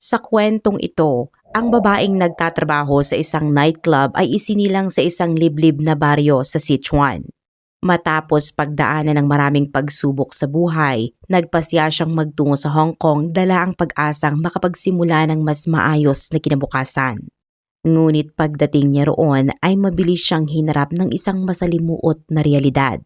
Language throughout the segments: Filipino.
Sa kwentong ito, ang babaeng nagtatrabaho sa isang nightclub ay isinilang sa isang liblib na baryo sa Sichuan. Matapos pagdaanan ng maraming pagsubok sa buhay, nagpasya siyang magtungo sa Hong Kong dala ang pag-asang makapagsimula ng mas maayos na kinabukasan. Ngunit pagdating niya roon ay mabilis siyang hinarap ng isang masalimuot na realidad.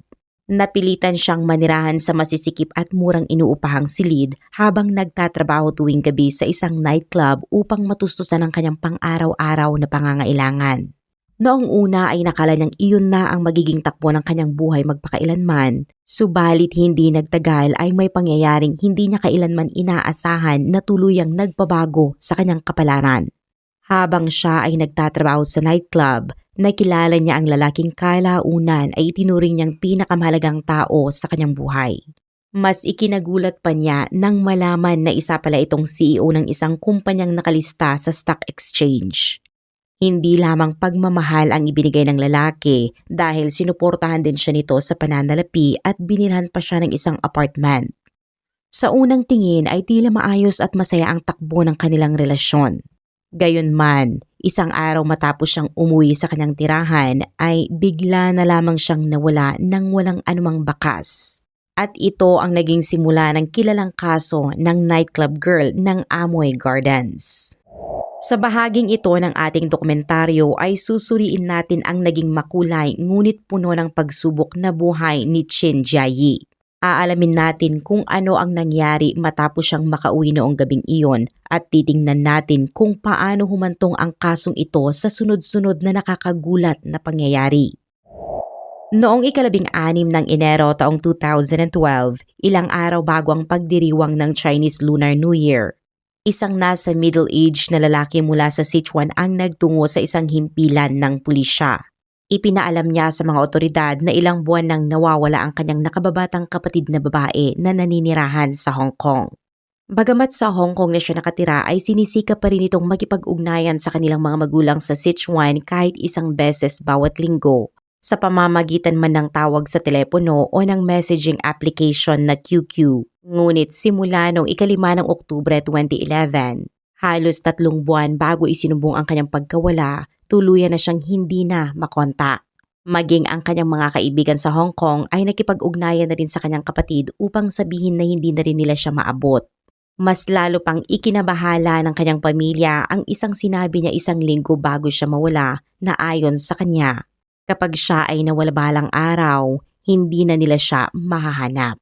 Napilitan siyang manirahan sa masisikip at murang inuupahang silid habang nagtatrabaho tuwing gabi sa isang nightclub upang matustusan ang kanyang pang-araw-araw na pangangailangan. Noong una ay nakala niyang iyon na ang magiging takbo ng kanyang buhay magpakailanman, subalit hindi nagtagal ay may pangyayaring hindi niya kailanman inaasahan na tuluyang nagpabago sa kanyang kapalaran. Habang siya ay nagtatrabaho sa nightclub, nakilala niya ang lalaking kalaunan ay itinuring niyang pinakamahalagang tao sa kanyang buhay. Mas ikinagulat pa niya nang malaman na isa pala itong CEO ng isang kumpanyang nakalista sa stock exchange. Hindi lamang pagmamahal ang ibinigay ng lalaki dahil sinuportahan din siya nito sa pananalapi at binilhan pa siya ng isang apartment. Sa unang tingin ay tila maayos at masaya ang takbo ng kanilang relasyon. Gayunman, isang araw matapos siyang umuwi sa kanyang tirahan ay bigla na lamang siyang nawala nang walang anumang bakas. At ito ang naging simula ng kilalang kaso ng nightclub girl ng Amoy Gardens. Sa bahaging ito ng ating dokumentaryo ay susuriin natin ang naging makulay ngunit puno ng pagsubok na buhay ni Chin Jiayi. Aalamin natin kung ano ang nangyari matapos siyang makauwi noong gabing iyon at titingnan natin kung paano humantong ang kasong ito sa sunod-sunod na nakakagulat na pangyayari. Noong ika-16 ng Enero taong 2012, ilang araw bago ang pagdiriwang ng Chinese Lunar New Year, isang nasa middle age na lalaki mula sa Sichuan ang nagtungo sa isang himpilan ng pulisya. Ipinaalam niya sa mga otoridad na ilang buwan nang nawawala ang kanyang nakababatang kapatid na babae na naninirahan sa Hong Kong. Bagamat sa Hong Kong na siya nakatira ay sinisika pa rin itong makipag-ugnayan sa kanilang mga magulang sa Sichuan kahit isang beses bawat linggo sa pamamagitan man ng tawag sa telepono o ng messaging application na QQ. Ngunit simula noong ika-5 ng Oktubre 2011, halos 3 buwan bago isinumbong ang kanyang pagkawala, tuluyan na siyang hindi na makontak. Maging ang kanyang mga kaibigan sa Hong Kong ay nakipag-ugnayan na rin sa kanyang kapatid upang sabihin na hindi na rin nila siya maabot. Mas lalo pang ikinabahala ng kanyang pamilya ang isang sinabi niya 1 linggo bago siya mawala na ayon sa kanya, kapag siya ay nawala balang araw, hindi na nila siya mahahanap.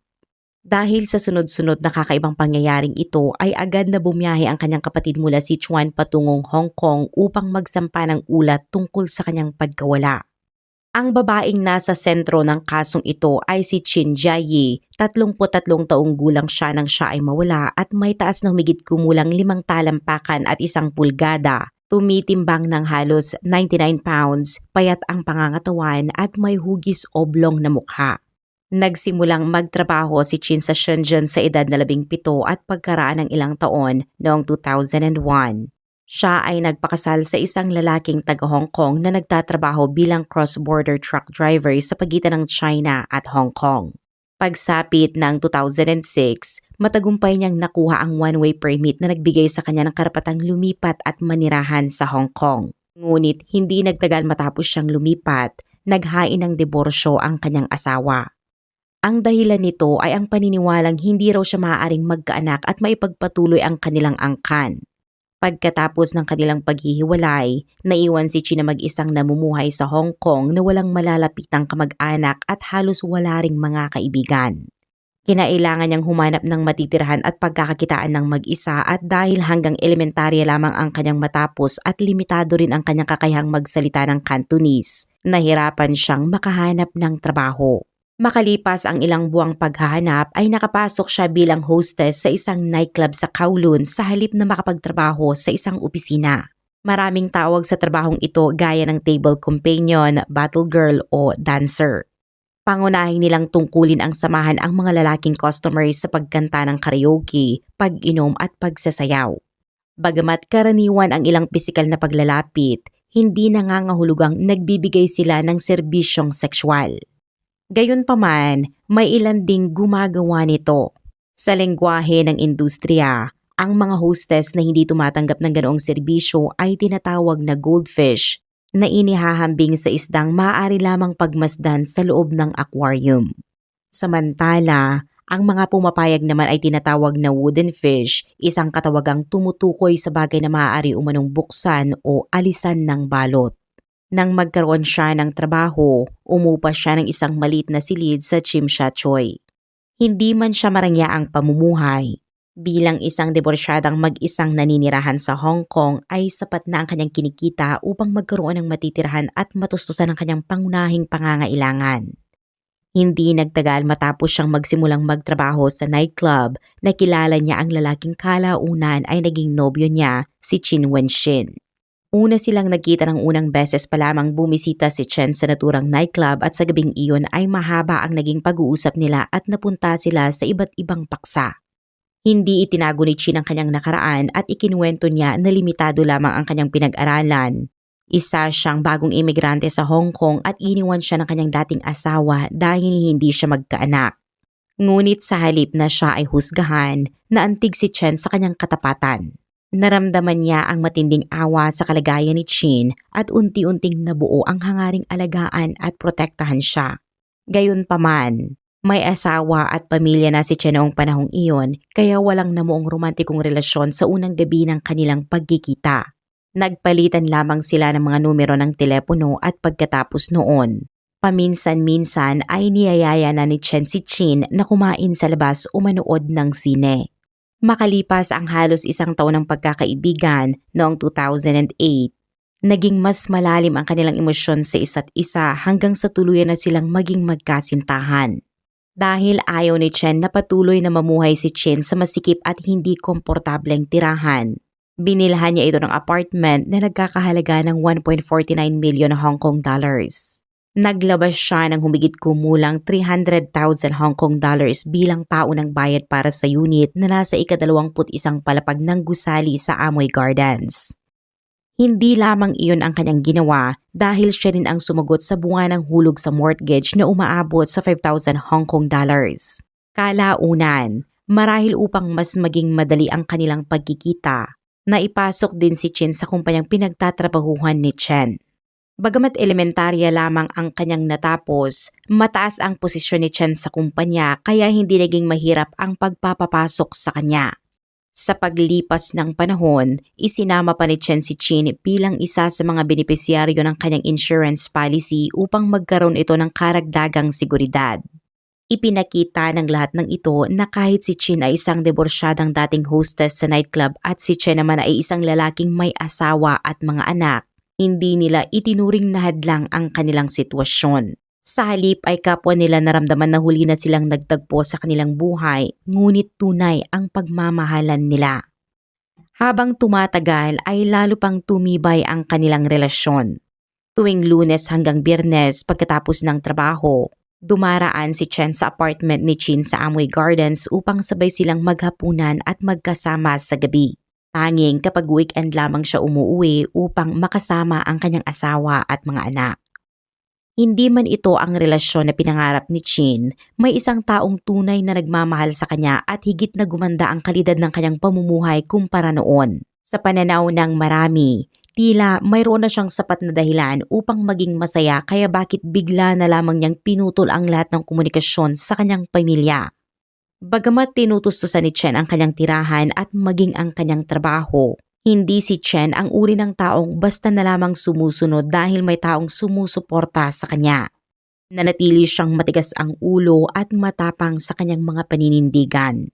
Dahil sa sunod-sunod na kakaibang pangyayaring ito ay agad na bumiyahe ang kanyang kapatid mula Sichuan patungong Hong Kong upang magsampa ng ulat tungkol sa kanyang pagkawala. Ang babaeng nasa sentro ng kasong ito ay si Chin Jiayi, 33 taong gulang siya nang siya ay mawala at may taas na humigit kumulang 5 talampakan at 1 pulgada. Tumitimbang ng halos 99 pounds, payat ang pangangatawan at may hugis oblong na mukha. Nagsimulang magtrabaho si Chin sa Shenzhen sa edad na 17 at pagkaraan ng ilang taon noong 2001. Siya ay nagpakasal sa isang lalaking taga Hong Kong na nagtatrabaho bilang cross-border truck driver sa pagitan ng China at Hong Kong. Pagsapit ng 2006, matagumpay niyang nakuha ang one-way permit na nagbigay sa kanya ng karapatang lumipat at manirahan sa Hong Kong. Ngunit hindi nagtagal matapos siyang lumipat, naghain ng diborsyo ang kanyang asawa. Ang dahilan nito ay ang paniniwalang hindi raw siya maaaring magkaanak at maipagpatuloy ang kanilang angkan. Pagkatapos ng kanilang paghihiwalay, naiwan si Chin na mag-isang namumuhay sa Hong Kong na walang malalapitang kamag-anak at halos wala ring mga kaibigan. Kinailangan niyang humanap ng matitirahan at pagkakakitaan ng mag-isa at dahil hanggang elementarya lamang ang kanyang matapos at limitado rin ang kanyang kakayahang magsalita ng Cantonese, nahirapan siyang makahanap ng trabaho. Makalipas ang ilang buwang paghahanap ay nakapasok siya bilang hostess sa isang nightclub sa Kowloon sa halip na makapagtrabaho sa isang opisina. Maraming tawag sa trabahong ito gaya ng table companion, battle girl o dancer. Pangunahin nilang tungkulin ang samahan ang mga lalaking customers sa pagkanta ng karaoke, pag-inom at pagsasayaw. Bagamat karaniwan ang ilang pisikal na paglalapit, hindi nangangahulugang nagbibigay sila ng serbisyong sexual. Gayunpaman, may ilan ding gumagawa nito. Sa lengguwahe ng industriya, Ang mga hostess na hindi tumatanggap ng ganoong serbisyo ay tinatawag na goldfish na inihahambing sa isdang maaari lamang pagmasdan sa loob ng aquarium. Samantala, ang mga pumapayag naman ay tinatawag na wooden fish, isang katawagang tumutukoy sa bagay na maaari umanong buksan o alisan ng balot. Nang magkaroon siya ng trabaho, umupa siya ng isang maliit na silid sa Chimshachoy. Hindi man siya marangyaang pamumuhay. Bilang isang diborsyadang mag-isang naninirahan sa Hong Kong ay sapat na ang kanyang kinikita upang magkaroon ng matitirahan at matustusan ang kanyang pangunahing pangangailangan. Hindi nagtagal matapos siyang magsimulang magtrabaho sa nightclub, nakilala niya ang lalaking kalaunan ay naging nobyo niya, si Chin Wenshin. Una silang nagkita ng unang beses pa lamang bumisita si Chen sa naturang nightclub at sa gabing iyon ay mahaba ang naging pag-uusap nila at napunta sila sa iba't ibang paksa. Hindi itinago ni Chin ang kanyang nakaraan at ikinuwento niya na limitado lamang ang kanyang pinag-aralan. Isa siyang bagong imigrante sa Hong Kong at iniwan siya ng kanyang dating asawa dahil hindi siya magkaanak. Ngunit sa halip na siya ay husgahan, naantig si Chen sa kanyang katapatan. Naramdaman niya ang matinding awa sa kalagayan ni Chin at unti-unting nabuo ang hangaring alagaan at protektahan siya. Gayunpaman, may asawa at pamilya na si Chen noong panahong iyon kaya walang namuong romantikong relasyon sa unang gabi ng kanilang pagkikita. Nagpalitan lamang sila ng mga numero ng telepono at pagkatapos noon, paminsan-minsan ay niyayaya na ni Chen si Chin na kumain sa labas o manood ng sine. Makalipas ang halos isang taon ng pagkakaibigan noong 2008, naging mas malalim ang kanilang emosyon sa isa't isa hanggang sa tuluyan na silang maging magkasintahan. Dahil ayaw ni Chen na patuloy na mamuhay si Chin sa masikip at hindi komportableng tirahan, binilhan niya ito ng apartment na nagkakahalaga ng 1.49 million Hong Kong dollars. Naglabas siya ng humigit kumulang 300,000 Hong Kong dollars bilang paunang bayad para sa unit na nasa ika-21 palapag ng gusali sa Amoy Gardens. Hindi lamang iyon ang kanyang ginawa dahil siya rin ang sumagot sa buwanang hulog sa mortgage na umaabot sa 5,000 Hong Kong dollars. Kalaunan, marahil upang mas maging madali ang kanilang pagkikita, naipasok din si Chin sa kumpanyang pinagtatrabahuhan ni Chen. Bagamat elementarya lamang ang kanyang natapos, mataas ang posisyon ni Chen sa kumpanya kaya hindi naging mahirap ang pagpapapasok sa kanya. Sa paglipas ng panahon, isinama pa ni Chen si Chin bilang isa sa mga benepisyaryo ng kanyang insurance policy upang magkaroon ito ng karagdagang seguridad. Ipinakita ng lahat ng ito na kahit si Chin ay isang diborsyadang dating hostess sa nightclub at si Chen naman ay isang lalaking may asawa at mga anak, hindi nila itinuring na hadlang ang kanilang sitwasyon. Sa halip ay kapwa nila naramdaman na huli na silang nagtagpo sa kanilang buhay, ngunit tunay ang pagmamahalan nila. Habang tumatagal ay lalo pang tumibay ang kanilang relasyon. Tuwing Lunes hanggang Biyernes pagkatapos ng trabaho, dumaraan si Chen sa apartment ni Chin sa Amoy Gardens upang sabay silang maghapunan at magkasama sa gabi. Tanging kapag weekend lamang siya umuwi upang makasama ang kanyang asawa at mga anak. Hindi man ito ang relasyon na pinangarap ni Chin, may isang taong tunay na nagmamahal sa kanya at higit na gumanda ang kalidad ng kanyang pamumuhay kumpara noon. Sa pananaw ng marami, tila mayroon na siyang sapat na dahilan upang maging masaya kaya bakit bigla na lamang niyang pinutol ang lahat ng komunikasyon sa kanyang pamilya. Bagamat tinutustusan ni Chen ang kanyang tirahan at maging ang kanyang trabaho, hindi si Chen ang uri ng taong basta na lamang sumusunod dahil may taong sumusuporta sa kanya. Nanatili siyang matigas ang ulo at matapang sa kanyang mga paninindigan.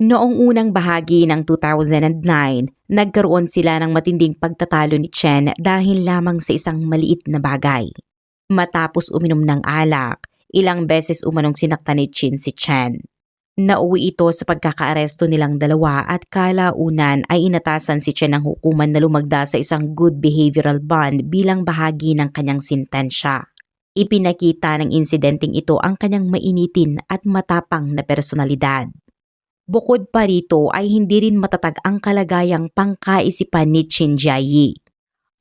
Noong unang bahagi ng 2009, nagkaroon sila ng matinding pagtatalo ni Chen dahil lamang sa isang maliit na bagay. Matapos uminom ng alak, ilang beses umanong sinaktan ni Chin si Chen. Nauwi ito sa pagkakaaresto nilang dalawa at kalaunan ay inatasan si Chen ng hukuman na lumagda sa isang good behavioral bond bilang bahagi ng kanyang sintensya. Ipinakita ng insidenteng ito ang kanyang mainitin at matapang na personalidad. Bukod pa rito ay hindi rin matatag ang kalagayang pangkaisipan ni Chin Jiayi.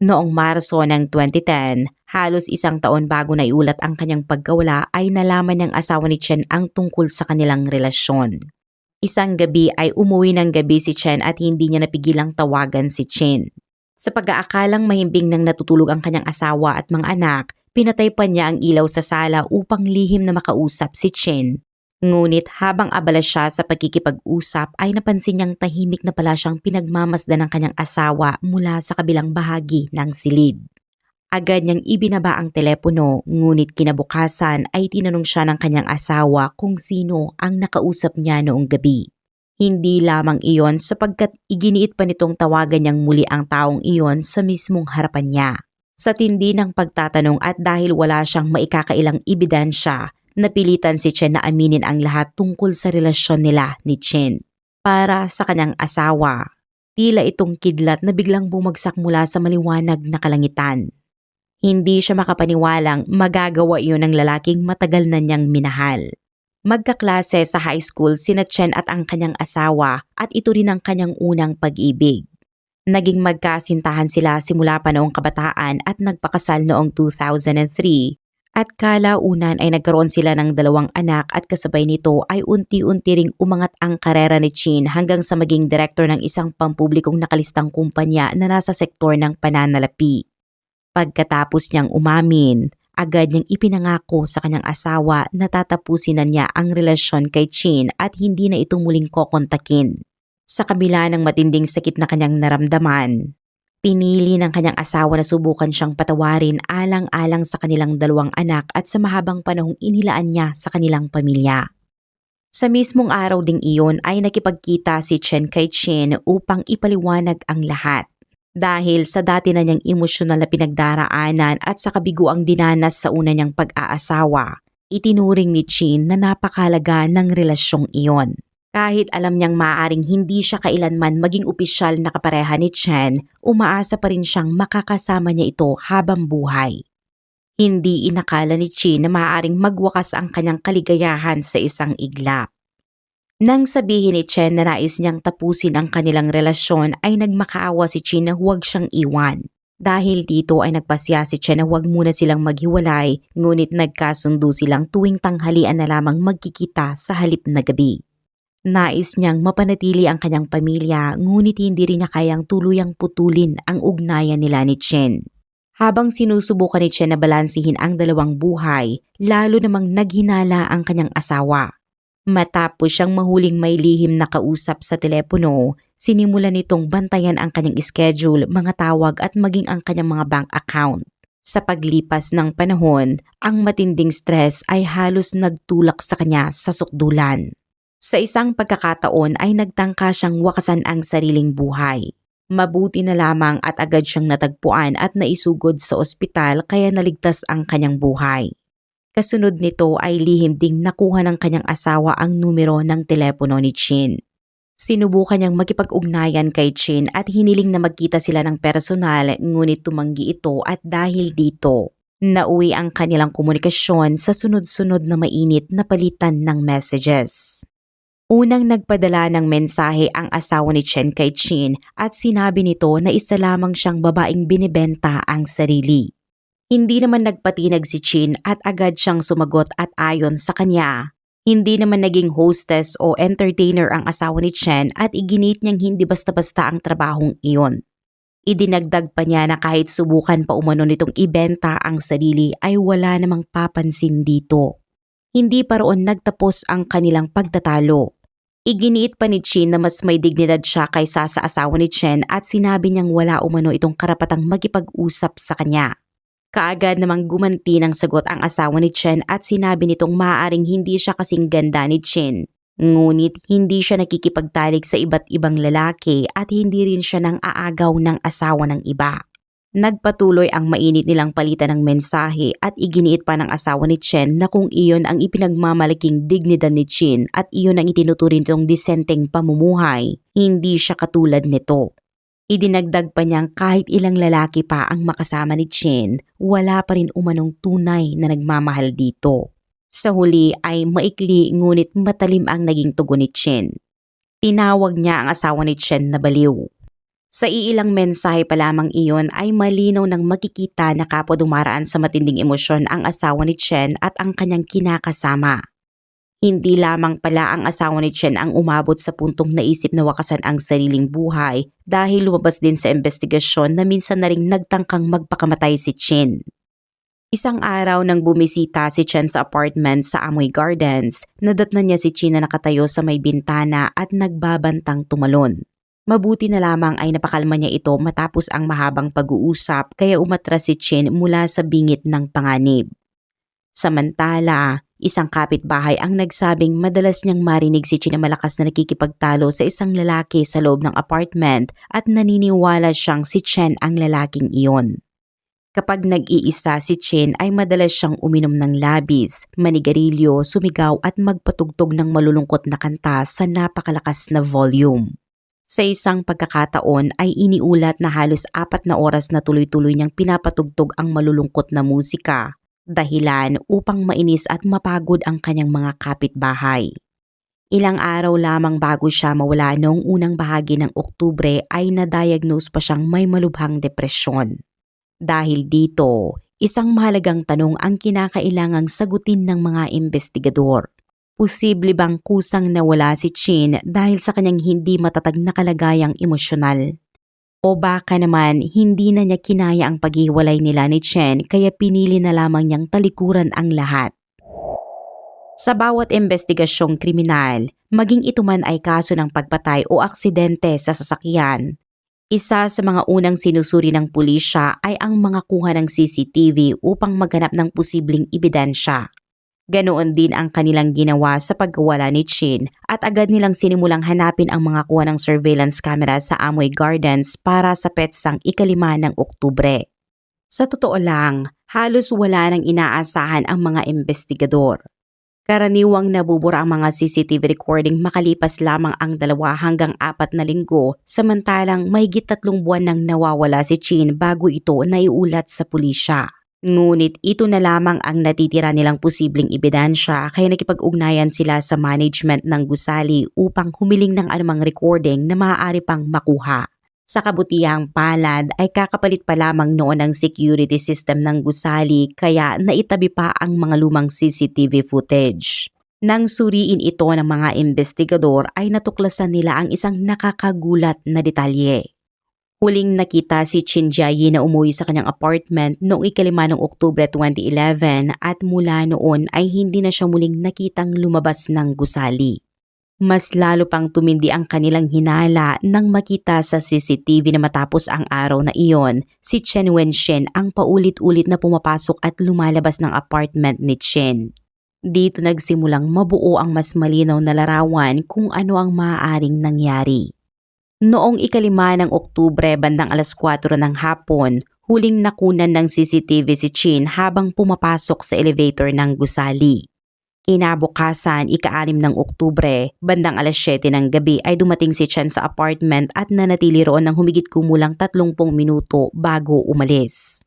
Noong Marso ng 2010, halos isang taon bago na iulat ang kanyang pagkawala ay nalaman ng asawa ni Chen ang tungkol sa kanilang relasyon. Isang gabi ay umuwi ng gabi si Chen at hindi niya napigilang tawagan si Chin. Sa pag-aakalang mahimbing nang natutulog ang kanyang asawa at mga anak, pinatay pa niya ang ilaw sa sala upang lihim na makausap si Chin. Ngunit habang abala siya sa pagkikipag-usap ay napansin niyang tahimik na pala siyang pinagmamasdan ng kanyang asawa mula sa kabilang bahagi ng silid. Agad niyang ibinaba ang telepono, ngunit kinabukasan ay tinanong siya ng kanyang asawa kung sino ang nakausap niya noong gabi. Hindi lamang iyon sapagkat iginiit pa nitong tawagan niyang muli ang taong iyon sa mismong harapan niya. Sa tindi ng pagtatanong at dahil wala siyang maikakailang ebidensya, napilitan si Chen na aminin ang lahat tungkol sa relasyon nila ni Chin. Para sa kanyang asawa, tila itong kidlat na biglang bumagsak mula sa maliwanag na kalangitan. Hindi siya makapaniwalang magagawa iyon ng lalaking matagal na niyang minahal. Magkaklase sa high school sina Chen at ang kanyang asawa at ito rin ang kanyang unang pag-ibig. Naging magkasintahan sila simula pa noong kabataan at nagpakasal noong 2003 at kalaunan ay nagkaroon sila ng 2 anak at kasabay nito ay unti-unti ring umangat ang karera ni Chin hanggang sa maging direktor ng isang pampublikong nakalistang kumpanya na nasa sektor ng pananalapi. Pagkatapos niyang umamin, agad niyang ipinangako sa kanyang asawa na tatapusin na niya ang relasyon kay Chin at hindi na ito muling kokontakin. Sa kabila ng matinding sakit na kanyang naramdaman, pinili ng kanyang asawa na subukan siyang patawarin alang-alang sa kanilang 2 anak at sa mahabang panahong inilaan niya sa kanilang pamilya. Sa mismong araw ding iyon ay nakipagkita si Chen kay Chin upang ipaliwanag ang lahat. Dahil sa dati na niyang emosyonal na pinagdaraanan at sa kabiguang dinanas sa una niyang pag-aasawa, itinuring ni Chin na napakahalaga ng relasyong iyon. Kahit alam niyang maaaring hindi siya kailanman maging opisyal na kapareha ni Chen, umaasa pa rin siyang makakasama niya ito habang buhay. Hindi inakala ni Chin na maaaring magwakas ang kanyang kaligayahan sa isang iglap. Nang sabihin ni Chen na nais niyang tapusin ang kanilang relasyon ay nagmakaawa si Chin na huwag siyang iwan. Dahil dito ay nagpasya si Chen na huwag muna silang maghiwalay, ngunit nagkasundo silang tuwing tanghalian na lamang magkikita sa halip na gabi. Nais niyang mapanatili ang kanyang pamilya, ngunit hindi rin niya kayang tuluyang putulin ang ugnayan nila ni Chen. Habang sinusubukan ni Chen na balansihin ang 2 buhay, lalo namang naghinala ang kanyang asawa. Matapos siyang mahuling may lihim na kausap sa telepono, sinimulan nitong bantayan ang kanyang schedule, mga tawag at maging ang kanyang mga bank account. Sa paglipas ng panahon, ang matinding stress ay halos nagtulak sa kanya sa sukdulan. Sa isang pagkakataon ay nagtangka siyang wakasan ang sariling buhay. Mabuti na lamang at agad siyang natagpuan at naisugod sa ospital kaya naligtas ang kanyang buhay. Kasunod nito ay lihim ding nakuha ng kanyang asawa ang numero ng telepono ni Chin. Sinubukan niyang makipag-ugnayan kay Chin at hiniling na magkita sila ng personal, ngunit tumanggi ito at dahil dito, nauwi ang kanilang komunikasyon sa sunod-sunod na mainit na palitan ng messages. Unang nagpadala ng mensahe ang asawa ni Chen kay Chin at sinabi nito na isa lamang siyang babaeng binibenta ang sarili. Hindi naman nagpatinag si Chin at agad siyang sumagot at ayon sa kanya, hindi naman naging hostess o entertainer ang asawa ni Chen at iginit niyang hindi basta-basta ang trabahong iyon. Idinagdag pa niya na kahit subukan pa umano nitong ibenta ang sarili ay wala namang papansin dito. Hindi pa roon nagtapos ang kanilang pagtatalo. Iginiit pa ni Chin na mas may dignidad siya kaysa sa asawa ni Chen at sinabi niyang wala umano itong karapatang makipag-usap sa kanya. Kaagad namang gumanti ng sagot ang asawa ni Chen at sinabi nitong maaaring hindi siya kasing ganda ni Chin. Ngunit hindi siya nakikipagtalik sa iba't ibang lalaki at hindi rin siya nang aagaw ng asawa ng iba. Nagpatuloy ang mainit nilang palitan ng mensahe at iginiit pa ng asawa ni Chen na kung iyon ang ipinagmamalaking dignidad ni Chin at iyon ang itinuturing nitong disenteng pamumuhay, hindi siya katulad nito. Idinagdag pa niyang kahit ilang lalaki pa ang makasama ni Chin, wala pa rin umanong tunay na nagmamahal dito. Sa huli ay maikli ngunit matalim ang naging tugon ni Chin. Tinawag niya ang asawa ni Chen na baliw. Sa iilang mensahe pa lamang iyon ay malinaw nang makikita na kapwa dumaraan sa matinding emosyon ang asawa ni Chen at ang kanyang kinakasama. Hindi lamang pala ang asawa ni Chen ang umabot sa puntong naisip na wakasan ang sariling buhay dahil lumabas din sa investigasyon na minsan na ring nagtangkang magpakamatay si Chen. Isang araw nang bumisita si Chen sa apartment sa Amoy Gardens, nadatnan niya si Chen na nakatayo sa may bintana at nagbabantang tumalon. Mabuti na lamang ay napakalma niya ito matapos ang mahabang pag-uusap kaya umatras si Chen mula sa bingit ng panganib. Samantala, isang kapitbahay ang nagsabing madalas niyang marinig si Chen na malakas na nakikipagtalo sa isang lalaki sa loob ng apartment at naniniwala siyang si Chen ang lalaking iyon. Kapag nag-iisa si Chen ay madalas siyang uminom ng labis, manigarilyo, sumigaw at magpatugtog ng malulungkot na kanta sa napakalakas na volume. Sa isang pagkakataon ay iniulat na halos 4 na oras na tuloy-tuloy niyang pinapatugtog ang malulungkot na musika, dahilan upang mainis at mapagod ang kanyang mga kapitbahay. Ilang araw lamang bago siya mawala noong unang bahagi ng Oktubre ay na-diagnose pa siyang may malubhang depresyon. Dahil dito, isang mahalagang tanong ang kinakailangang sagutin ng mga investigador. Posible bang kusang nawala si Chen dahil sa kanyang hindi matatag na kalagayang emosyonal? O baka naman hindi na niya kinaya ang paghiwalay nila ni Chen kaya pinili na lamang niyang talikuran ang lahat? Sa bawat investigasyong kriminal, maging ito man ay kaso ng pagpatay o aksidente sa sasakyan, isa sa mga unang sinusuri ng pulisya ay ang mga kuha ng CCTV upang maghanap ng posibleng ebidensya. Ganoon din ang kanilang ginawa sa pagkawala ni Chen at agad nilang sinimulang hanapin ang mga kuha ng surveillance camera sa Amoy Gardens para sa petsang 5 ng Oktubre. Sa totoo lang, halos wala nang inaasahan ang mga investigador. Karaniwang nabubura ang mga CCTV recording makalipas lamang ang 2 hanggang 4 na linggo, samantalang mahigit 3 buwan nang nawawala si Chen bago ito naiulat sa pulisya. Ngunit ito na lamang ang natitira nilang posibleng ebidensya kaya nakipag-ugnayan sila sa management ng gusali upang humiling ng anumang recording na maaari pang makuha. Sa kabutihang palad ay kakapalit pa lamang noon ang security system ng gusali kaya naitabi pa ang mga lumang CCTV footage. Nang suriin ito ng mga investigador ay natuklasan nila ang isang nakakagulat na detalye. Huling nakita si Chen Jiayi na umuwi sa kanyang apartment noong 5 ng Oktubre 2011 at mula noon ay hindi na siya muling nakitang lumabas ng gusali. Mas lalo pang tumindi ang kanilang hinala nang makita sa CCTV na matapos ang araw na iyon, si Chen Wenshen ang paulit-ulit na pumapasok at lumalabas ng apartment ni Chen. Dito nagsimulang mabuo ang mas malinaw na larawan kung ano ang maaaring nangyari. Noong 5 ng Oktubre bandang 4:00 ng hapon, huling nakunan ng CCTV si Chen habang pumapasok sa elevator ng gusali. Kinabukasan, 6 ng Oktubre, bandang 7:00 ng gabi ay dumating si Chen sa apartment at nanatili roon ng humigit kumulang 30 minuto bago umalis.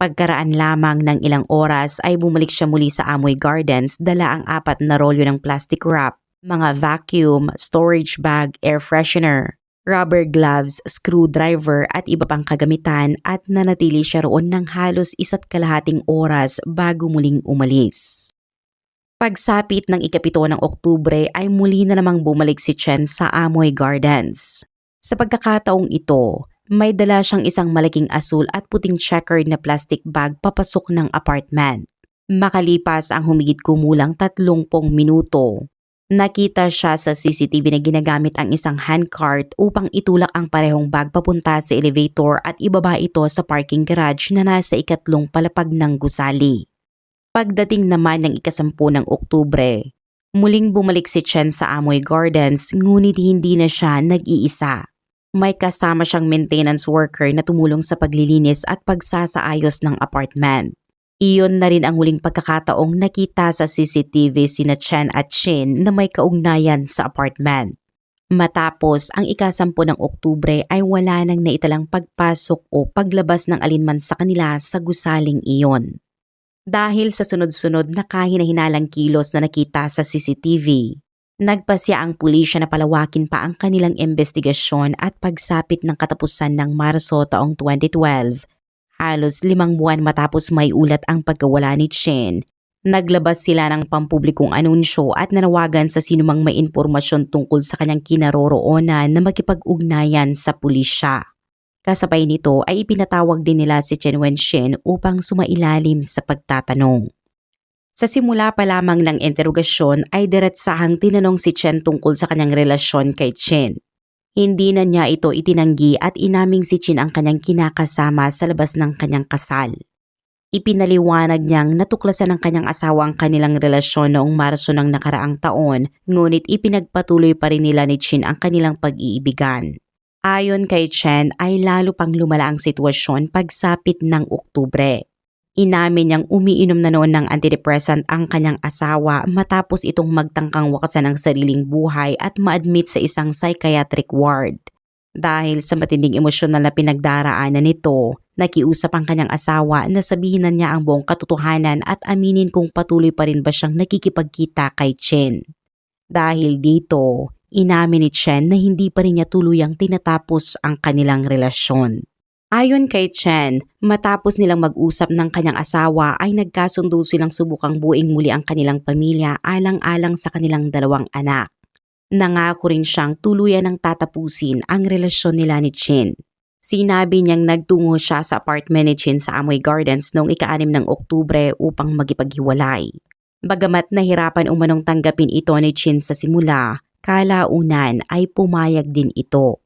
Pagkaraan lamang ng ilang oras ay bumalik siya muli sa Amoy Gardens dala ang 4 na rolyo ng plastic wrap, mga vacuum, storage bag, air freshener, rubber gloves, screwdriver at iba pang kagamitan at nanatili siya roon ng halos 1.5 oras bago muling umalis. Pagsapit ng 7 ng Oktubre ay muli na namang bumalik si Chen sa Amoy Gardens. Sa pagkakataong ito, may dala siyang isang malaking asul at puting checkered na plastic bag papasok ng apartment. Makalipas ang humigit kumulang 30 minuto, nakita siya sa CCTV na ginagamit ang isang handcart upang itulak ang parehong bag papunta sa elevator at ibaba ito sa parking garage na nasa 3 palapag ng gusali. Pagdating naman ng 10 ng Oktubre, muling bumalik si Chen sa Amoy Gardens ngunit hindi na siya nag-iisa. May kasama siyang maintenance worker na tumulong sa paglilinis at pagsasaayos ng apartment. Iyon na rin ang huling pagkakataong nakita sa CCTV sina Chen at Chen na may kaugnayan sa apartment. Matapos ang 10 ng Oktubre ay wala nang naitalang pagpasok o paglabas ng alinman sa kanila sa gusaling iyon. Dahil sa sunod-sunod na kahina-hinalang kilos na nakita sa CCTV, nagpasya ang pulisya na palawakin pa ang kanilang investigasyon at pagsapit ng katapusan ng Marso taong 2012, halos 5 buwan matapos may ulat ang pagkawala ni Chen, Naglabas sila ng pampublikong anunsyo at nanawagan sa sinumang may impormasyon tungkol sa kanyang kinaroroonan na makipag-ugnayan sa pulisya. Kasabay nito ay ipinatawag din nila si Chen Wenxin upang sumailalim sa pagtatanong. Sa simula pa lamang ng interogasyon ay diretsahang tinanong si Chen tungkol sa kanyang relasyon kay Chen. Hindi na niya ito itinanggi at inaming si Chen ang kanyang kinakasama sa labas ng kanyang kasal. Ipinaliwanag niyang natuklasan ng kanyang asawa ang kanilang relasyon noong Marso ng nakaraang taon, ngunit ipinagpatuloy pa rin nila ni Chen ang kanilang pag-iibigan. Ayon kay Chen ay lalo pang lumala ang sitwasyon pagsapit ng Oktubre. Inamin niyang umiinom na noon ng antidepressant ang kanyang asawa matapos itong magtangkang wakasan ang sariling buhay at ma-admit sa isang psychiatric ward. Dahil sa matinding emosyonal na pinagdaraanan nito, nakiusap ang kanyang asawa na sabihin na niya ang buong katotohanan at aminin kung patuloy pa rin ba siyang nakikipagkita kay Chen. Dahil dito, inamin ni Chen na hindi pa rin niya tuluyang tinatapos ang kanilang relasyon. Ayon kay Chen, matapos nilang mag-usap ng kanyang asawa ay nagkasundo silang subukang buuin muli ang kanilang pamilya alang-alang sa kanilang 2 anak. Nangako rin siyang tuluyan ng tatapusin ang relasyon nila ni Chen. Sinabi niyang nagtungo siya sa apartment ni Chen sa Amoy Gardens noong ika-6 ng Oktubre upang magipaghiwalay. Bagamat nahirapan umanong tanggapin ito ni Chen sa simula, kalaunan ay pumayag din ito.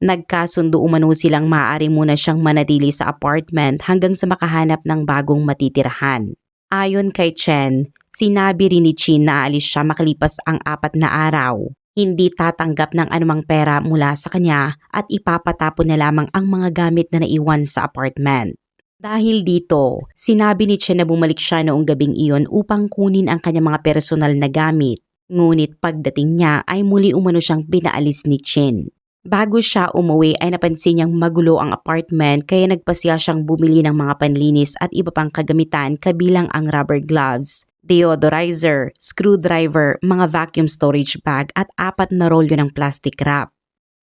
Nagkasundo umano silang maaari muna siyang manatili sa apartment hanggang sa makahanap ng bagong matitirahan. Ayon kay Chen, sinabi rin ni Chen na aalis siya makalipas ang 4 na araw. Hindi tatanggap ng anumang pera mula sa kanya at ipapatapon na lamang ang mga gamit na naiwan sa apartment. Dahil dito, sinabi ni Chen na bumalik siya noong gabing iyon upang kunin ang kanyang mga personal na gamit. Ngunit pagdating niya ay muli umano siyang pinaalis ni Chen. Bago siya umuwi ay napansin niyang magulo ang apartment kaya nagpasya siyang bumili ng mga panlinis at iba pang kagamitan kabilang ang rubber gloves, deodorizer, screwdriver, mga vacuum storage bag at 4 na rolyo ng plastic wrap.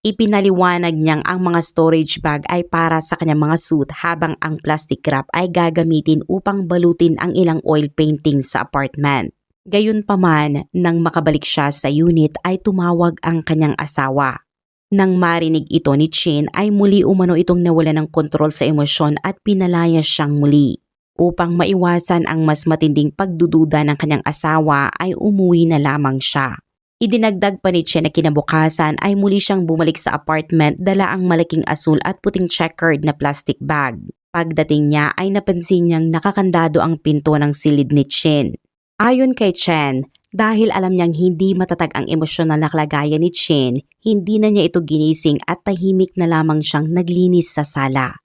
Ipinaliwanag niyang ang mga storage bag ay para sa kanyang mga suit habang ang plastic wrap ay gagamitin upang balutin ang ilang oil painting sa apartment. Gayunpaman, nang makabalik siya sa unit ay tumawag ang kanyang asawa. Nang marinig ito ni Chen ay muli umano itong nawala ng kontrol sa emosyon at pinalaya siyang muli. Upang maiwasan ang mas matinding pagdududa ng kanyang asawa ay umuwi na lamang siya. Idinagdag pa ni Chen na kinabukasan ay muli siyang bumalik sa apartment dala ang malaking asul at puting checkered na plastic bag. Pagdating niya ay napansin niyang nakakandado ang pinto ng silid ni Chen. Ayon kay Chen, dahil alam niyang hindi matatag ang emosyonal na kalagayan ni Chen, hindi na niya ito ginising at tahimik na lamang siyang naglinis sa sala.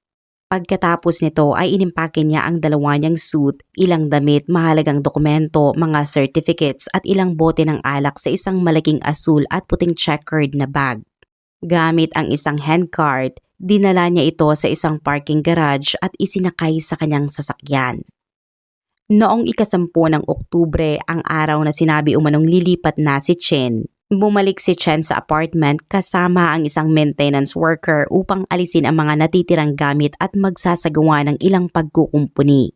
Pagkatapos nito ay inimpake niya ang 2 niyang suit, ilang damit, mahalagang dokumento, mga certificates at ilang bote ng alak sa isang malaking asul at puting checkered na bag. Gamit ang isang handcart, dinala niya ito sa isang parking garage at isinakay sa kanyang sasakyan. Noong ika-10 ng Oktubre, ang araw na sinabi umanong lilipat na si Chen, bumalik si Chen sa apartment kasama ang isang maintenance worker upang alisin ang mga natitirang gamit at magsasagawa ng ilang pagkukumpuni.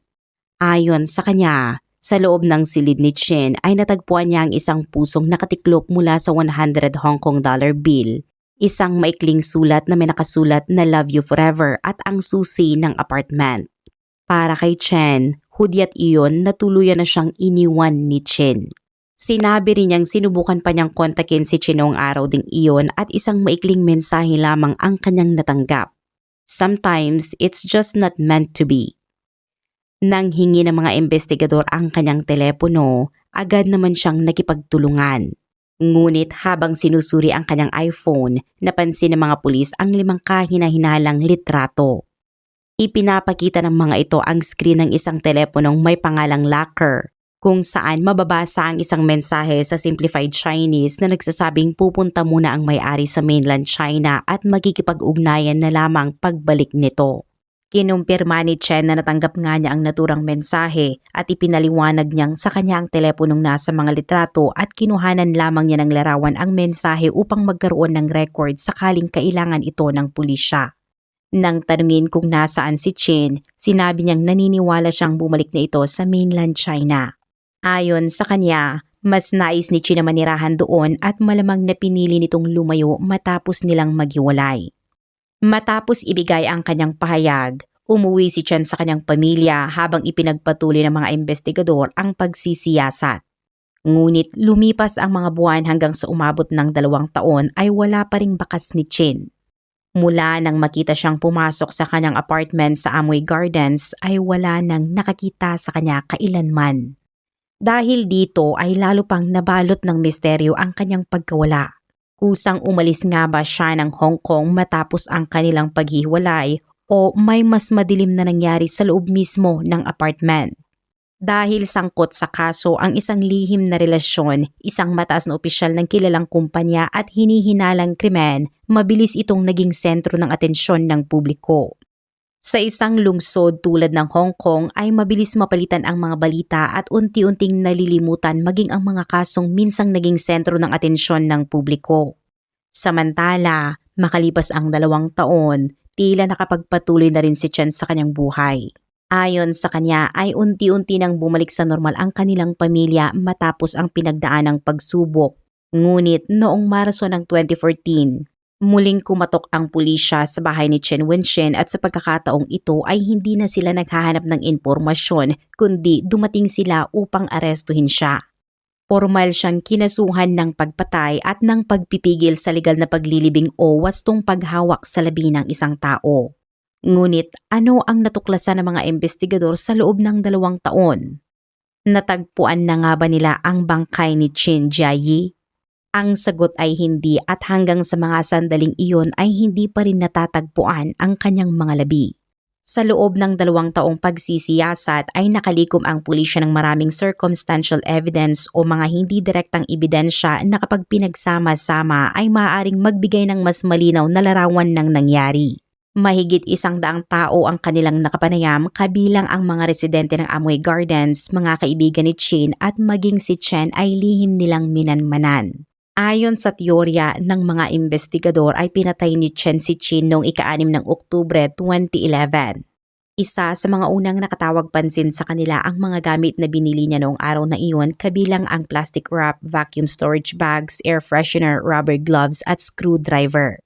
Ayon sa kanya, sa loob ng silid ni Chen ay natagpuan niya ang isang pusong nakatiklop mula sa 100 Hong Kong dollar bill, isang maikling sulat na may nakasulat na Love You Forever at ang susi ng apartment. Para kay Chen, hudyat iyon na tuluyan na siyang iniwan ni Chen. Sinabi rin niyang sinubukan pa niyang kontakin si Chen noong araw ding iyon at isang maikling mensahe lamang ang kanyang natanggap. Sometimes it's just not meant to be. Nang hingi ng mga investigador ang kanyang telepono, agad naman siyang nakipagtulungan. Ngunit habang sinusuri ang kanyang iPhone, napansin ng mga pulis ang 5 kahina-hinalang litrato. Ipinapakita ng mga ito ang screen ng isang teleponong may pangalang Locker, kung saan mababasa ang isang mensahe sa simplified Chinese na nagsasabing pupunta muna ang may-ari sa mainland China at magkikipag-ugnayan na lamang pagbalik nito. Kinumpirma ni Chen na natanggap nga niya ang naturang mensahe at ipinaliwanag niyang sa kanya ang teleponong nasa mga litrato at kinuhanan lamang niya ng larawan ang mensahe upang magkaroon ng record sakaling kailangan ito ng pulisya. Nang tanungin kung nasaan si Chen, sinabi niyang naniniwala siyang bumalik na ito sa mainland China. Ayon sa kanya, mas nais ni Chin na manirahan doon at malamang na pinili nitong lumayo matapos nilang maghiwalay. Matapos ibigay ang kanyang pahayag, umuwi si Chan sa kanyang pamilya habang ipinagpatuloy ng mga investigador ang pagsisiyasat. Ngunit lumipas ang mga buwan hanggang sa umabot ng 2 taon ay wala pa ring bakas ni Chin. Mula nang makita siyang pumasok sa kanyang apartment sa Amoy Gardens ay wala nang nakakita sa kanya kailanman. Dahil dito ay lalo pang nabalot ng misteryo ang kanyang pagkawala. Kusang umalis nga ba siya ng Hong Kong matapos ang kanilang paghiwalay o may mas madilim na nangyari sa loob mismo ng apartment? Dahil sangkot sa kaso ang isang lihim na relasyon, isang mataas na opisyal ng kilalang kumpanya at hinihinalang krimen, mabilis itong naging sentro ng atensyon ng publiko. Sa isang lungsod tulad ng Hong Kong ay mabilis mapalitan ang mga balita at unti-unting nalilimutan maging ang mga kasong minsang naging sentro ng atensyon ng publiko. Samantala, makalipas ang 2 taon, tila nakapagpatuloy na rin si Chen sa kanyang buhay. Ayon sa kanya ay unti-unti nang bumalik sa normal ang kanilang pamilya matapos ang pinagdaanang pagsubok. Ngunit noong Marso ng 2014, muling kumatok ang pulisya sa bahay ni Chen Wenxin at sa pagkakataong ito ay hindi na sila naghahanap ng impormasyon kundi dumating sila upang arestuhin siya. Formal siyang kinasuhan ng pagpatay at ng pagpipigil sa legal na paglilibing o wastong paghawak sa labi ng isang tao. Ngunit ano ang natuklasan ng mga investigador sa loob ng 2 taon? Natagpuan na nga ba nila ang bangkay ni Chin Jiayi? Ang sagot ay hindi at hanggang sa mga sandaling iyon ay hindi pa rin natatagpuan ang kanyang mga labi. Sa loob ng 2 taong pagsisiyasat ay nakalikom ang pulisya ng maraming circumstantial evidence o mga hindi direktang ebidensya na kapag pinagsama-sama ay maaaring magbigay ng mas malinaw na larawan ng nangyari. Mahigit 100 tao ang kanilang nakapanayam kabilang ang mga residente ng Amoy Gardens, mga kaibigan ni Chin at maging si Chen ay lihim nilang minanmanan. Ayon sa teorya ng mga investigador ay pinatay ni Chen si Chin noong ika-6 ng Oktubre 2011. Isa sa mga unang nakatawag pansin sa kanila ang mga gamit na binili niya noong araw na iyon kabilang ang plastic wrap, vacuum storage bags, air freshener, rubber gloves at screwdriver.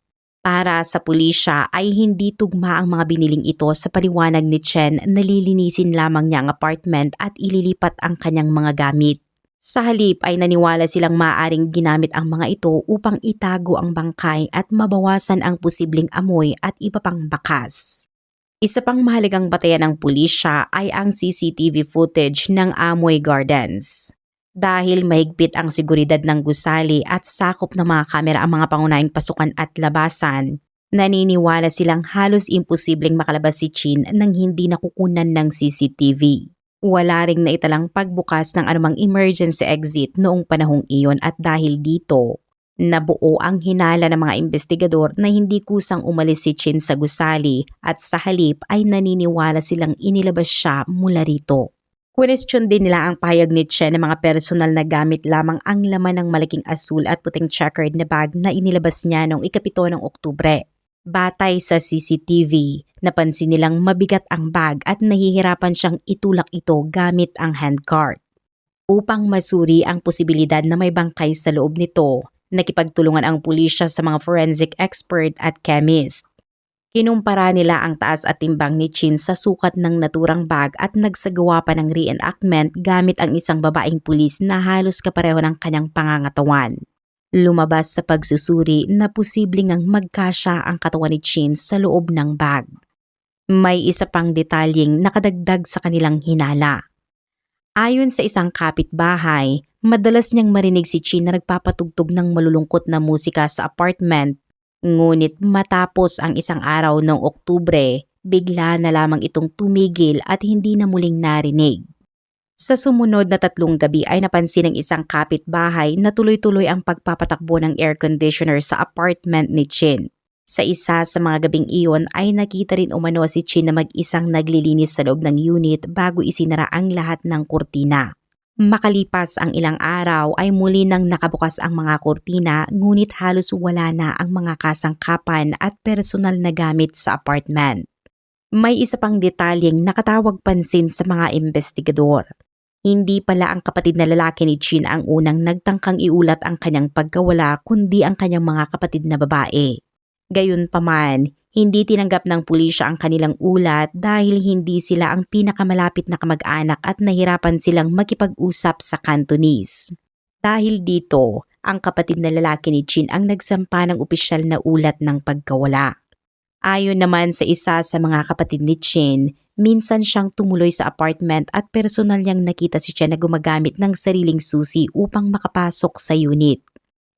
Para sa pulisya ay hindi tugma ang mga biniling ito sa paliwanag ni Chen na lilinisin lamang niya ang apartment at ililipat ang kanyang mga gamit. Sa halip ay naniwala silang maaaring ginamit ang mga ito upang itago ang bangkay at mabawasan ang posibleng amoy at iba pang bakas. Isa pang mahalagang batayan ng pulisya ay ang CCTV footage ng Amoy Gardens. Dahil mahigpit ang seguridad ng gusali at sakop ng mga kamera ang mga pangunahing pasukan at labasan, naniniwala silang halos imposibleng makalabas si Chin nang hindi nakukunan ng CCTV. Wala ring naitalang pagbukas ng anumang emergency exit noong panahong iyon at dahil dito, nabuo ang hinala ng mga investigador na hindi kusang umalis si Chin sa gusali at sa halip ay naniniwala silang inilabas siya mula rito. Question din nila ang pahayag ni Chen na mga personal na gamit lamang ang laman ng malaking asul at puting checkered na bag na inilabas niya noong ika-7 ng Oktubre. Batay sa CCTV, napansin nilang mabigat ang bag at nahihirapan siyang itulak ito gamit ang handcart. Upang masuri ang posibilidad na may bangkay sa loob nito, nakipagtulungan ang pulisya sa mga forensic expert at chemist. Kinumpara nila ang taas at timbang ni Chin sa sukat ng naturang bag at nagsagawa pa ng reenactment gamit ang isang babaeng pulis na halos kapareho ng kanyang pangangatawan. Lumabas sa pagsusuri na posibleng ang magkasya ang katawan ni Chin sa loob ng bag. May isa pang detalyeng nakadagdag sa kanilang hinala. Ayon sa isang kapitbahay, madalas niyang marinig si Chin na nagpapatugtog ng malulungkot na musika sa apartment. Ngunit matapos ang isang araw noong Oktubre, bigla na lamang itong tumigil at hindi na muling narinig. Sa sumunod na 3 gabi ay napansin ng isang kapitbahay na tuloy-tuloy ang pagpapatakbo ng air conditioner sa apartment ni Chin. Sa isa sa mga gabing iyon ay nakita rin umano si Chin na mag-isang naglilinis sa loob ng unit bago isinara ang lahat ng kurtina. Makalipas ang ilang araw ay muli nang nakabukas ang mga kurtina ngunit halos wala na ang mga kasangkapan at personal na gamit sa apartment. May isa pang detalyeng nakatawag pansin sa mga investigador. Hindi pala ang kapatid na lalaki ni Chin ang unang nagtangkang iulat ang kanyang pagkawala kundi ang kanyang mga kapatid na babae. Gayunpaman, hindi tinanggap ng pulisya ang kanilang ulat dahil hindi sila ang pinakamalapit na kamag-anak at nahirapan silang makipag-usap sa Cantonese. Dahil dito, ang kapatid na lalaki ni Chin ang nagsampa ng opisyal na ulat ng pagkawala. Ayon naman sa isa sa mga kapatid ni Chin, minsan siyang tumuloy sa apartment at personal niyang nakita si Chen na gumagamit ng sariling susi upang makapasok sa unit.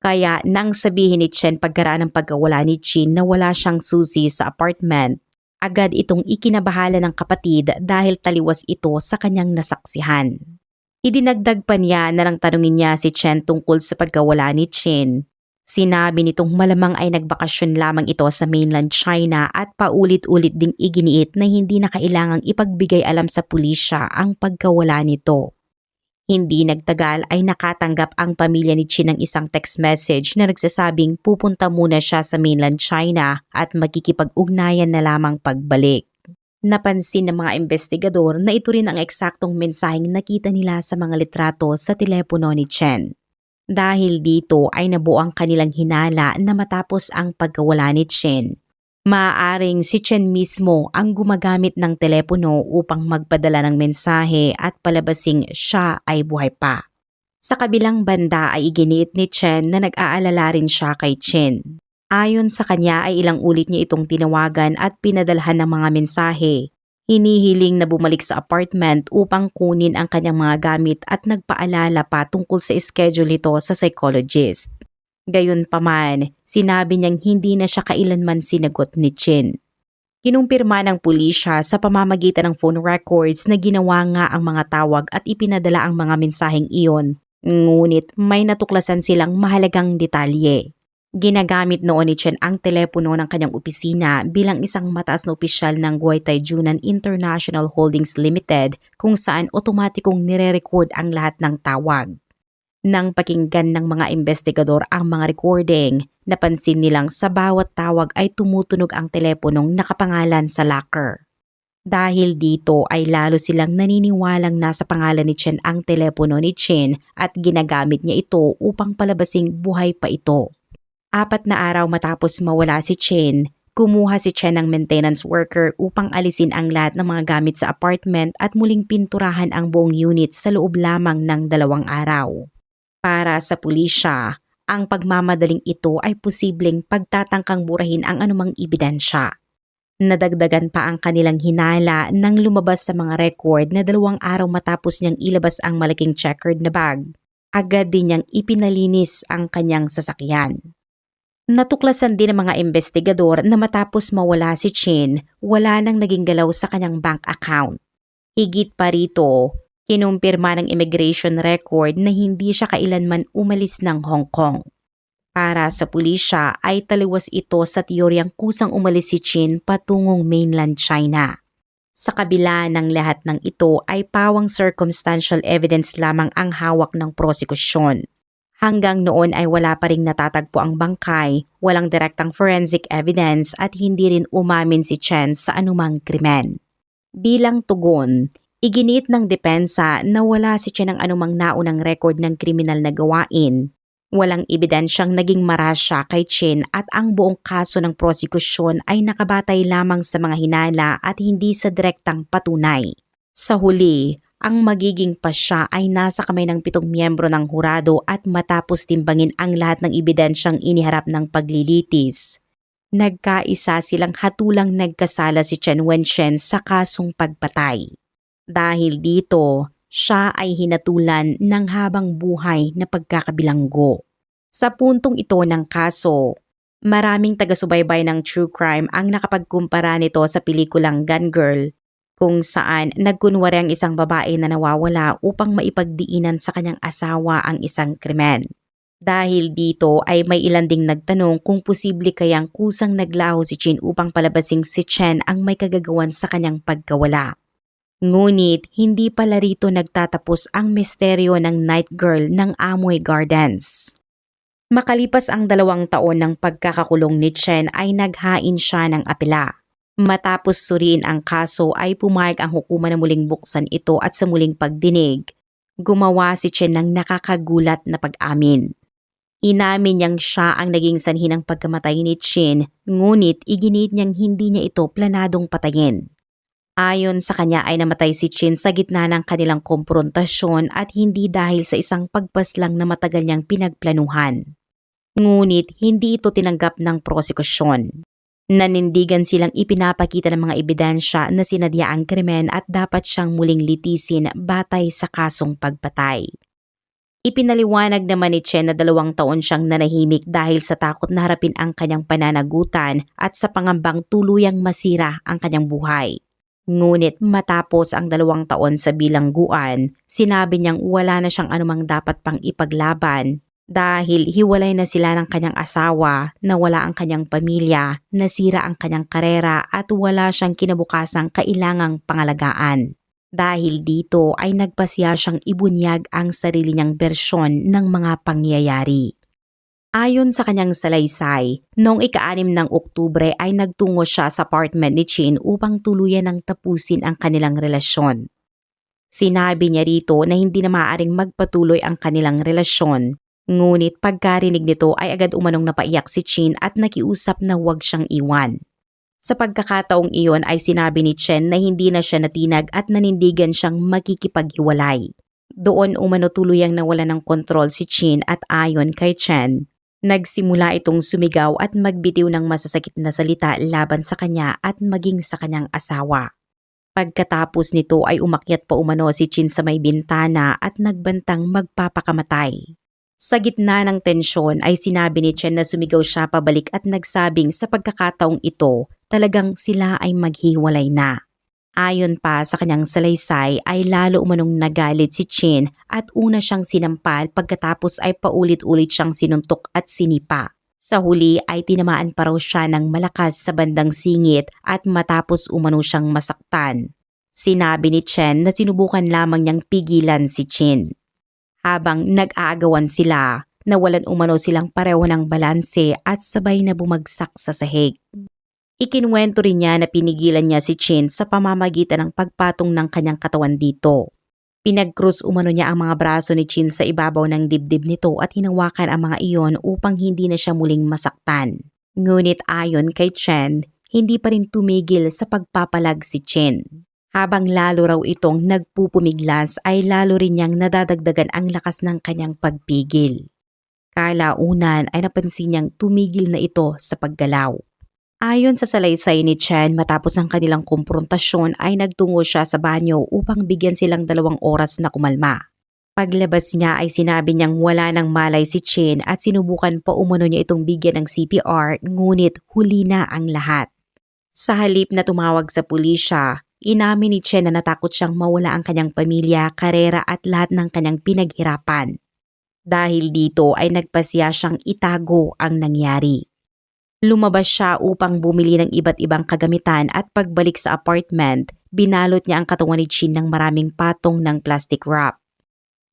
Kaya nang sabihin ni Chen pagkaraan ng pagkawala ni Chin na wala siyang susi sa apartment, agad itong ikinabahala ng kapatid dahil taliwas ito sa kanyang nasaksihan. Idinagdag pa niya na nang tanungin niya si Chen tungkol sa pagkawala ni Chin. Sinabi nitong malamang ay nagbakasyon lamang ito sa mainland China at paulit-ulit ding iginiit na hindi na kailangang ipagbigay alam sa pulisya ang pagkawala nito. Hindi nagtagal ay nakatanggap ang pamilya ni Chin ng isang text message na nagsasabing pupunta muna siya sa mainland China at magkikipag-ugnayan na lamang pagbalik. Napansin ng mga investigador na ito rin ang eksaktong mensaheng nakita nila sa mga litrato sa telepono ni Chen. Dahil dito ay nabuo ang kanilang hinala na matapos ang pagkawala ni Chen. Maaaring si Chen mismo ang gumagamit ng telepono upang magpadala ng mensahe at palabasing siya ay buhay pa. Sa kabilang banda ay iginiit ni Chen na nag-aalala rin siya kay Chin. Ayon sa kanya ay ilang ulit niya itong tinawagan at pinadalhan ng mga mensahe. Hinihiling na bumalik sa apartment upang kunin ang kanyang mga gamit at nagpaalala pa tungkol sa schedule nito sa psychologist. Gayunpaman, sinabi niyang hindi na siya kailanman sinagot ni Chin. Kinumpirma ng pulisya sa pamamagitan ng phone records na ginawa nga ang mga tawag at ipinadala ang mga mensaheng iyon. Ngunit may natuklasan silang mahalagang detalye. Ginagamit noon ni Chen ang telepono ng kanyang opisina bilang isang mataas na opisyal ng Guaytay Junan International Holdings Limited kung saan otomatikong nire-record ang lahat ng tawag. Nang pakinggan ng mga investigador ang mga recording, napansin nilang sa bawat tawag ay tumutunog ang teleponong nakapangalan sa locker. Dahil dito ay lalo silang naniniwalang nasa pangalan ni Chen ang telepono ni Chin at ginagamit niya ito upang palabasing buhay pa ito. 4 na araw matapos mawala si Chen, kumuha si Chen ng maintenance worker upang alisin ang lahat ng mga gamit sa apartment at muling pinturahan ang buong unit sa loob lamang ng 2 araw. Para sa pulisya, ang pagmamadaling ito ay posibleng pagtatangkang burahin ang anumang ebidensya. Nadagdagan pa ang kanilang hinala nang lumabas sa mga record na 2 araw matapos niyang ilabas ang malaking checkered na bag. Agad din niyang ipinalinis ang kanyang sasakyan. Natuklasan din ng mga investigador na matapos mawala si Chin, wala nang naging galaw sa kanyang bank account. Higit pa rito, kinumpirma ng immigration record na hindi siya kailanman umalis ng Hong Kong. Para sa pulisya ay taliwas ito sa teoryang kusang umalis si Chin patungong mainland China. Sa kabila ng lahat ng ito ay pawang circumstantial evidence lamang ang hawak ng prosekusyon. Hanggang noon ay wala pa ring natatagpo ang bangkay, walang direktang forensic evidence at hindi rin umamin si Chen sa anumang krimen. Bilang tugon, iginiit ng depensa na wala si Chen ng anumang naunang record ng kriminal na gawain. Walang ebidensyang naging marasya kay Chen at ang buong kaso ng prosekusyon ay nakabatay lamang sa mga hinala at hindi sa direktang patunay. Sa huli, ang magiging pasya ay nasa kamay ng 7 miyembro ng hurado at matapos timbangin ang lahat ng ebidensyang iniharap ng paglilitis. Nagkaisa silang hatulang nagkasala si Chen Wenchen sa kasong pagpatay. Dahil dito, siya ay hinatulan ng habang buhay na pagkakabilanggo. Sa puntong ito ng kaso, maraming taga-subaybay ng true crime ang nakapagkumpara nito sa pelikulang Gun Girl, kung saan nagkunwari ang isang babae na nawawala upang maipagdiinan sa kanyang asawa ang isang krimen. Dahil dito ay may ilan ding nagtanong kung posible kayang kusang naglaho si Chin upang palabasing si Chen ang may kagagawan sa kanyang pagkawala. Ngunit hindi pala rito nagtatapos ang misteryo ng Night Girl ng Amoy Gardens. Makalipas ang 2 taon ng pagkakakulong ni Chen ay naghain siya ng apela. Matapos suriin ang kaso ay pumayag ang hukuman na muling buksan ito at sa muling pagdinig. Gumawa si Chen ng nakakagulat na pag-amin. Inamin niyang siya ang naging sanhi ng pagkamatay ni Chin, ngunit iginit niyang hindi niya ito planadong patayin. Ayon sa kanya ay namatay si Chin sa gitna ng kanilang komprontasyon at hindi dahil sa isang pagpaslang na matagal niyang pinagplanuhan. Ngunit hindi ito tinanggap ng prosekusyon. Nanindigan silang ipinapakita ng mga ebidensya na sinadya ang krimen at dapat siyang muling litisin batay sa kasong pagpatay. Ipinaliwanag naman ni Chen na 2 taon siyang nanahimik dahil sa takot na harapin ang kanyang pananagutan at sa pangambang tuluyang masira ang kanyang buhay. Ngunit matapos ang 2 taon sa bilangguan, sinabi niyang wala na siyang anumang dapat pang ipaglaban dahil hiwalay na sila ng kanyang asawa, nawala ang kanyang pamilya, nasira ang kanyang karera at wala siyang kinabukasang kailangang pangalagaan. Dahil dito ay nagpasya siyang ibunyag ang sarili niyang bersyon ng mga pangyayari. Ayon sa kanyang salaysay, noong ika-6 ng Oktubre ay nagtungo siya sa apartment ni Chin upang tuluyan ng tapusin ang kanilang relasyon. Sinabi niya rito na hindi na maaaring magpatuloy ang kanilang relasyon, ngunit pagkarinig nito ay agad umanong napaiyak si Chin at nakiusap na huwag siyang iwan. Sa pagkakataong iyon ay sinabi ni Chen na hindi na siya natinag at nanindigan siyang makikipaghiwalay. Doon umano tuluyang nawala ng kontrol si Chin at ayon kay Chen, nagsimula itong sumigaw at magbitiw ng masasakit na salita laban sa kanya at maging sa kanyang asawa. Pagkatapos nito ay umakyat pa umano si Chin sa may bintana at nagbantang magpapakamatay. Sa gitna ng tensyon ay sinabi ni Chen na sumigaw siya pabalik at nagsabing sa pagkakataong ito, talagang sila ay maghiwalay na. Ayon pa sa kanyang salaysay ay lalo umanong nagalit si Chin at una siyang sinampal pagkatapos ay paulit-ulit siyang sinuntok at sinipa. Sa huli ay tinamaan pa raw siya ng malakas sa bandang singit at matapos umano siyang masaktan. Sinabi ni Chen na sinubukan lamang niyang pigilan si Chin. Habang nag-aagawan sila, nawalan umano silang pareho ng balanse at sabay na bumagsak sa sahig. Ikinuwento rin niya na pinigilan niya si Chin sa pamamagitan ng pagpatong ng kanyang katawan dito. Pinag-cross umano niya ang mga braso ni Chin sa ibabaw ng dibdib nito at hinawakan ang mga iyon upang hindi na siya muling masaktan. Ngunit ayon kay Chen, hindi pa rin tumigil sa pagpapalag si Chin. Habang lalo raw itong nagpupumiglas ay lalo rin niyang nadadagdagan ang lakas ng kanyang pagpigil. Kalaunan ay napansin niyang tumigil na ito sa paggalaw. Ayon sa salaysay ni Chen, matapos ang kanilang komprontasyon ay nagtungo siya sa banyo upang bigyan silang 2 oras na kumalma. Paglabas niya ay sinabi niyang wala nang malay si Chen at sinubukan pa umano niya itong bigyan ng CPR ngunit huli na ang lahat. Sa halip na tumawag sa pulisya, inamin ni Chen na natakot siyang mawala ang kanyang pamilya, karera at lahat ng kanyang pinaghirapan. Dahil dito ay nagpasya siyang itago ang nangyari. Lumabas siya upang bumili ng iba't ibang kagamitan at pagbalik sa apartment, binalot niya ang katawan ni Chin ng maraming patong ng plastic wrap.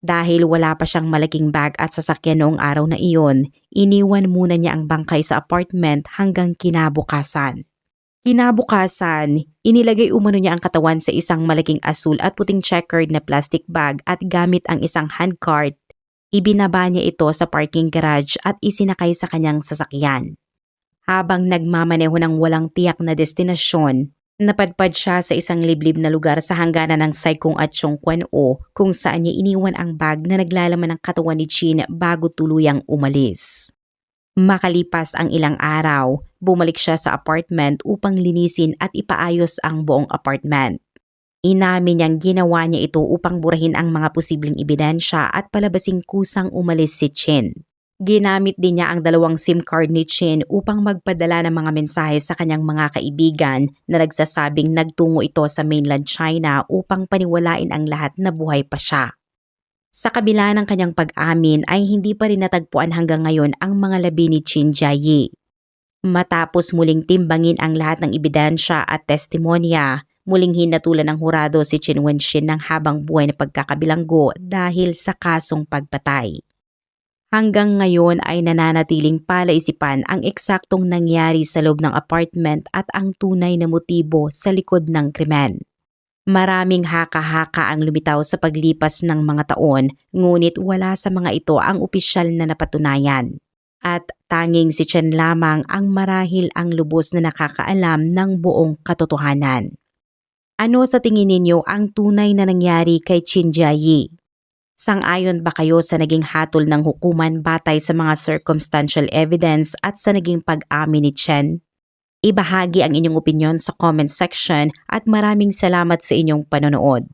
Dahil wala pa siyang malaking bag at sasakyan noong araw na iyon, iniwan muna niya ang bangkay sa apartment hanggang kinabukasan. Kinabukasan, inilagay umano niya ang katawan sa isang malaking asul at puting checkered na plastic bag at gamit ang isang handcart, ibinaba niya ito sa parking garage at isinakay sa kanyang sasakyan. Habang nagmamaneho ng walang tiyak na destinasyon, napadpad siya sa isang liblib na lugar sa hangganan ng Saikong at Chongquan-o kung saan niya iniwan ang bag na naglalaman ng katawan ni Chin bago tuluyang umalis. Makalipas ang ilang araw, bumalik siya sa apartment upang linisin at ipaayos ang buong apartment. Inamin niyang ginawa niya ito upang burahin ang mga posibleng ebidensya at palabasing kusang umalis si Chin. Ginamit din niya ang 2 SIM card ni Chin upang magpadala ng mga mensahe sa kanyang mga kaibigan na nagsasabing nagtungo ito sa mainland China upang paniwalain ang lahat na buhay pa siya. Sa kabila ng kanyang pag-amin ay hindi pa rin natagpuan hanggang ngayon ang mga labi ni Chin Jiayi. Matapos muling timbangin ang lahat ng ebidensya at testimonya, muling hinatulan ng hurado si Chin Wenxin ng habang buhay na pagkakabilanggo dahil sa kasong pagpatay. Hanggang ngayon ay nananatiling palaisipan ang eksaktong nangyari sa loob ng apartment at ang tunay na motibo sa likod ng krimen. Maraming haka-haka ang lumitaw sa paglipas ng mga taon, ngunit wala sa mga ito ang opisyal na napatunayan. At tanging si Chen lamang ang marahil ang lubos na nakakaalam ng buong katotohanan. Ano sa tingin ninyo ang tunay na nangyari kay Qin Jiayi? Sang-ayon ba kayo sa naging hatol ng hukuman batay sa mga circumstantial evidence at sa naging pag-amin ni Chen? Ibahagi ang inyong opinyon sa comment section at maraming salamat sa inyong panonood.